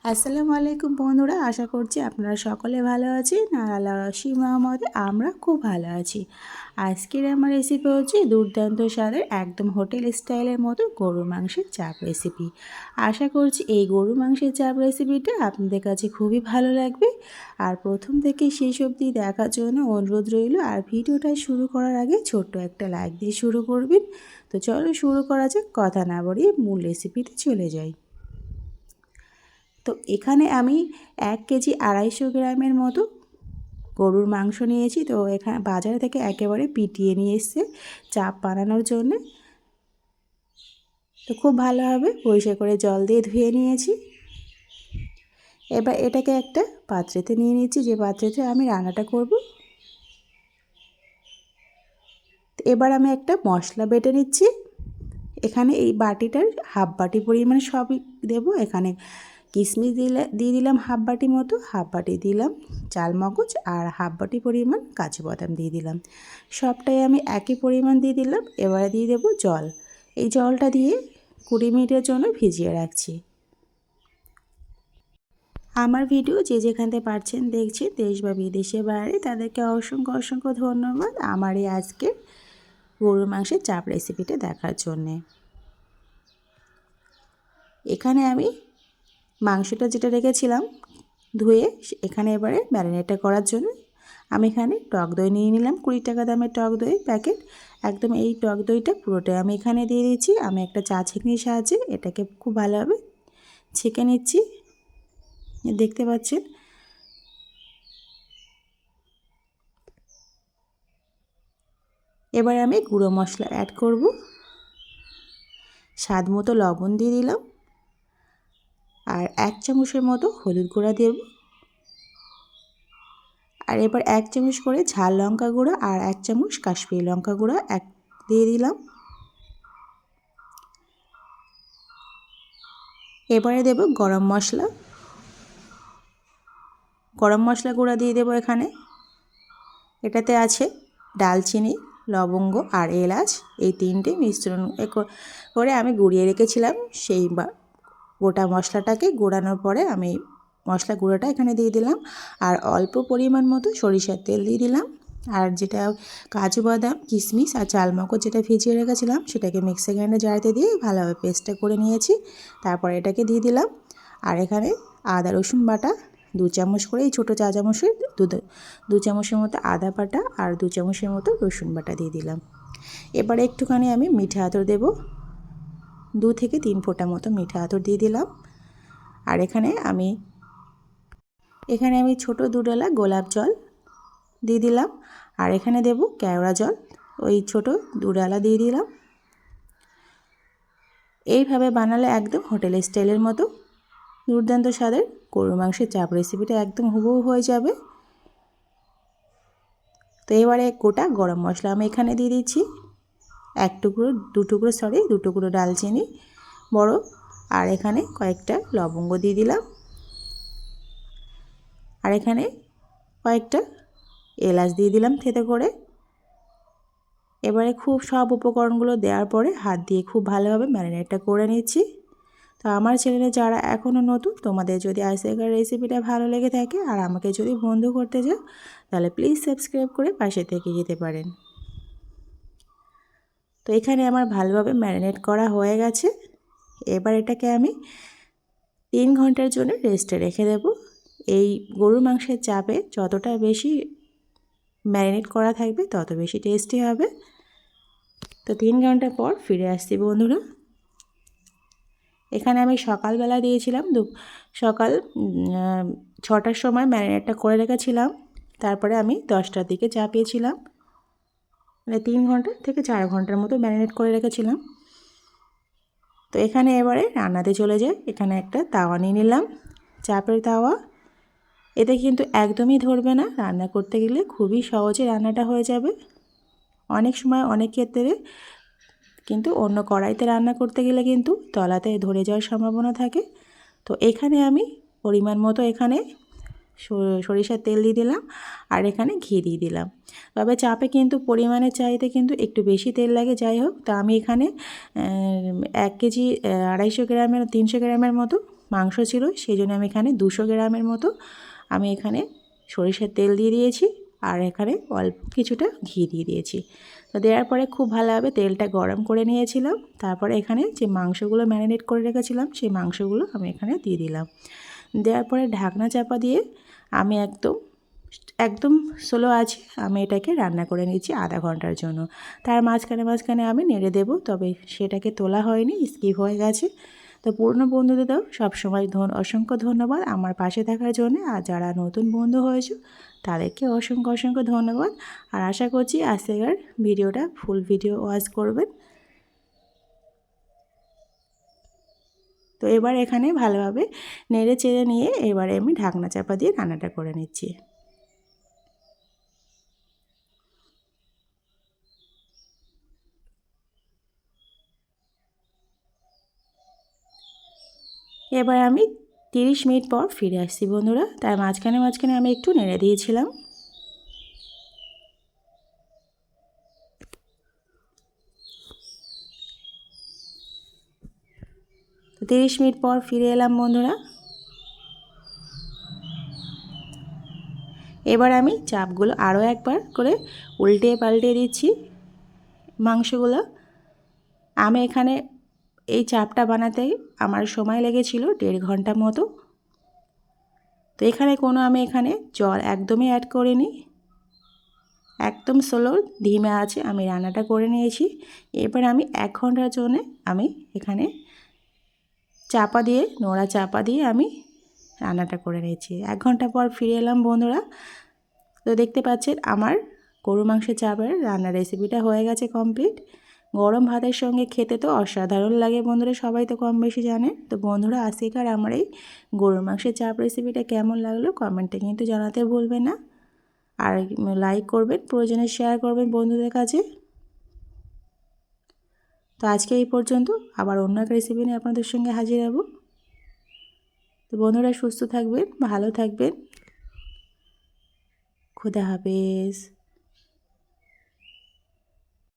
আসসালামু আলাইকুম বন্ধুরা, আশা করছি আপনারা সকলে ভালো আছেন আর আল্লাহর অসীম রহমতে আমরা খুব ভালো আছি। আজকের আমার রেসিপি হচ্ছে দুর্দান্ত স্বাদের একদম হোটেল স্টাইলের মতো গরুর মাংসের চাপ রেসিপি। আশা করছি এই গরুর মাংসের চাপ রেসিপিটা আপনাদের কাছে খুবই ভালো লাগবে। আর প্রথম থেকে শেষ অবধি দেখার জন্য অনুরোধ রইল। আর ভিডিওটা শুরু করার আগে ছোট্ট একটা লাইক দিয়ে শুরু করবেন। তো চলো শুরু করা যাক, কথা না বাড়িয়ে মূল রেসিপিতে চলে যাই। তো এখানে আমি 1 কেজি 250 গ্রামের মতো গরুর মাংস নিয়েছি। তো এখানে বাজার থেকে একেবারে পিটিয়ে নিয়ে এসছে চাপ বানানোর জন্য। তো খুব ভালোভাবে পরিষ্কার করে জল দিয়ে ধুয়ে নিয়েছি। এবার এটাকে একটা পাত্রেতে নিয়ে নিচ্ছি, যে পাত্রেতে আমি রান্নাটা করব। এবার আমি একটা মশলা বেটে নিচ্ছি। এখানে এই বাটিটার হাফ বাটি পরিমাণে সবই দেবো। এখানে কিশমিশ দিয়ে দিলাম হাফ বাটি মতো, হাফ বাটি দিলাম চালমগজ, আর হাফ বাটি পরিমাণ কাজু বাদাম দিয়ে দিলাম। সবটাই আমি একই পরিমাণ দিয়ে দিলাম। এবারে দিয়ে দেবো জল। এই জলটা দিয়ে 20 মিনিটের জন্য ভিজিয়ে রাখছি। আমার ভিডিও যে যেখান থেকে পারছেন দেখছে, দেশ বা বিদেশে বাইরে, তাদেরকে অসংখ্য অসংখ্য ধন্যবাদ আমার এই আজকের গরুর মাংসের চাপ রেসিপিটা দেখার জন্যে। এখানে আমি মাংসটা যেটা রেখেছিলাম ধুয়ে, এখানে এবারে ম্যারিনেটটা করার জন্য আমি এখানে টক দই নিয়ে নিলাম। 20 টাকা দামের টক দই প্যাকেট। একদম এই টক দইটা পুরোটাই আমি এখানে দিয়ে দিচ্ছি। আমি একটা চা ছেঁকনির সাহায্যে এটাকে খুব ভালোভাবে ছেঁকে নিচ্ছি, দেখতে পাচ্ছেন। এবার আমি গুঁড়ো মশলা অ্যাড করব। স্বাদ মতো লবণ দিয়ে দিলাম, আর 1 চামচের মতো হলুদ গুঁড়া দেব। আর এবার 1 চামচ করে ঝাল লঙ্কা গুঁড়া আর 1 চামচ কাশ্মীরি লঙ্কা গুঁড়া দিয়ে দিলাম। এবারে দেব গরম মশলা গুঁড়া দিয়ে দেব এখানে। এটাতে আছে ডালচিনি, লবঙ্গ আর এলাচ, এই 3টে মিশ্রণ করে আমি গুঁড়িয়ে রেখেছিলাম। সেই গোটা মশলাটাকে গুঁড়ানোর পরে আমি মশলা গুঁড়োটা এখানে দিয়ে দিলাম। আর অল্প পরিমাণ মতো সরিষার তেল দিয়ে দিলাম। আর যেটা কাজু বাদাম, কিশমিশ আর চালমগজ যেটা ভিজিয়ে রেখেছিলাম, সেটাকে মিক্সার গ্রাইন্ডার জারতে দিয়ে ভালোভাবে পেস্টটা করে নিয়েছি। তারপর এটাকে দিয়ে দিলাম। আর এখানে আদা রসুন বাটা 2 চামচ করে, এই ছোটো চা চামচের 2 চামচের মতো আদা বাটা আর 2 চামচের মতো রসুন বাটা দিয়ে দিলাম। এবারে একটুখানি আমি মিঠা আতর দেব, 2 থেকে 3 ফোঁটা মতো মিঠা আতর দিয়ে দিলাম। আর এখানে আমি ছোটো 2 ডালা গোলাপ জল দিয়ে দিলাম। আর এখানে দেব কেওড়া জল, ওই ছোটো 2 ডালা দিয়ে দিলাম। এইভাবে বানালে একদম হোটেল স্টাইলের মতো দুর্দান্ত স্বাদের গরুর মাংসের চাপ রেসিপিটা একদম হুবহু হয়ে যাবে। তো এবারে গোটা গরম মশলা আমি এখানে দিয়ে দিচ্ছি। 2 টুকরো ডালচিনি বড়, আর এখানে কয়েকটা লবঙ্গ দিয়ে দিলাম। আর এখানে কয়েকটা এলাচ দিয়ে দিলাম থেতো করে। এবারে খুব সব উপকরণগুলো দেওয়ার পরে হাত দিয়ে খুব ভালোভাবে ম্যারিনেটটা করে নিচ্ছি। তো আমার চ্যানেলে যারা এখনও নতুন, তোমাদের যদি আজকের রেসিপিটা ভালো লেগে থাকে আর আমাকে যদি বন্ধু করতে চাও, তাহলে প্লিজ সাবস্ক্রাইব করে পাশে থেকে যেতে পারেন। তো এখানে আমার ভালোভাবে ম্যারিনেট করা হয়ে গেছে। এবার এটাকে আমি 3 ঘন্টার জন্য রেস্টে রেখে দেব। এই গরুর মাংসের চাপে যতটা বেশি ম্যারিনেট করা থাকবে তত বেশি টেস্টি হবে। তো 3 ঘন্টা পর ফিরে আসছি বন্ধুরা। এখানে আমি সকালবেলা দিয়েছিলাম, সকাল 6টার সময় ম্যারিনেটটা করে রেখেছিলাম। তারপরে আমি 10টার দিকে চাপিয়েছিলাম, মানে 3 ঘন্টা থেকে 4 ঘন্টার মতো ম্যারিনেট করে রেখেছিলাম। তো এখানে এবারে রান্নাতে চলে যাই। এখানে একটা তাওয়া নিয়ে নিলাম, চাপের তাওয়া। এতে কিন্তু একদমই ধরবে না, রান্না করতে গেলে খুবই সহজে রান্নাটা হয়ে যাবে। অনেক সময় অনেক ক্ষেত্রে কিন্তু অন্য কড়াইতে রান্না করতে গেলে কিন্তু তলাতে ধরে যাওয়ার সম্ভাবনা থাকে। তো এখানে আমি পরিমাণ মতো এখানে সরিষার তেল দিয়ে দিলাম, আর এখানে ঘি দিয়ে দিলাম। তবে চাপে কিন্তু পরিমাণের চাইতে কিন্তু একটু বেশি তেল লাগে। যাই হোক, তা আমি এখানে 1 কেজি 250 গ্রামের 300 গ্রামের মতো মাংস ছিল, সেই জন্য আমি এখানে 200 গ্রামের মতো আমি এখানে সরিষার তেল দিয়ে দিয়েছি, আর এখানে অল্প কিছুটা ঘি দিয়ে দিয়েছি। তো দেওয়ার পরে খুব ভালোভাবে তেলটা গরম করে নিয়েছিলাম। তারপরে এখানে যে মাংসগুলো ম্যারিনেট করে রেখেছিলাম সেই মাংসগুলো আমি এখানে দিয়ে দিলাম। দেওয়ার পরে ঢাকনা চাপা দিয়ে আমি একদম স্লো আছে আমি এটাকে রান্না করে নিচ্ছি আধা ঘন্টার জন্য। তার মাঝখানে আমি নেড়ে দেবো, তবে সেটাকে তোলা হয়নি, স্কিপ হয়ে গেছে। তো পুরনো বন্ধুদেরও সবসময় অসংখ্য ধন্যবাদ আমার পাশে থাকার জন্য, আর যারা নতুন বন্ধু হয়েছে তাদেরকে অসংখ্য ধন্যবাদ। আর আশা করছি আজকের ভিডিওটা ফুল ভিডিও ওয়াচ করবেন। তো এবার এখানে ভালোভাবে নেড়ে চেড়ে নিয়ে এবারে আমি ঢাকনা চাপা দিয়ে রান্নাটা করে নিচ্ছি। এবার আমি 30 মিনিট পর ফিরে আসছি বন্ধুরা। তার মাঝখানে আমি একটু নেড়ে দিয়েছিলাম। তো 30 মিনিট পর ফিরে এলাম বন্ধুরা। এবার আমি চাপগুলো আরও একবার করে উল্টে পাল্টে দিচ্ছি মাংসগুলো। আমি এখানে এই চাপটা বানাতে আমার সময় লেগেছিল 1.5 ঘন্টা মতো। তো এখানে আমি এখানে জল একদমই অ্যাড করিনি, একদম স্লো ধিমে আছে আমি রান্নাটা করে নিয়েছি। এবার আমি 1 ঘন্টার জন্য আমি এখানে নোড়া চাপা দিয়ে আমি রান্নাটা করে নিয়েছি। 1 ঘন্টা পর ফিরে এলাম বন্ধুরা। তো দেখতে পাচ্ছেন আমার গরু মাংসের চাপের রান্নার রেসিপিটা হয়ে গেছে কমপ্লিট। গরম ভাতের সঙ্গে খেতে তো অসাধারণ লাগে বন্ধুরা, সবাই তো কম বেশি জানে। তো বন্ধুরা আজকের আমার এই গরুর মাংসের চাপ রেসিপিটা কেমন লাগলো কমেন্টে কিন্তু জানাতে ভুলবেন না। আর লাইক করবেন, প্রয়োজনে শেয়ার করবেন বন্ধুদের কাছে। তো আজকে এই পর্যন্ত, আবার অন্য এক রেসিপি নিয়ে আপনাদের সঙ্গে হাজির হব। তো বন্ধুরা সুস্থ থাকবেন, ভালো থাকবেন, খুদা হাফেজ।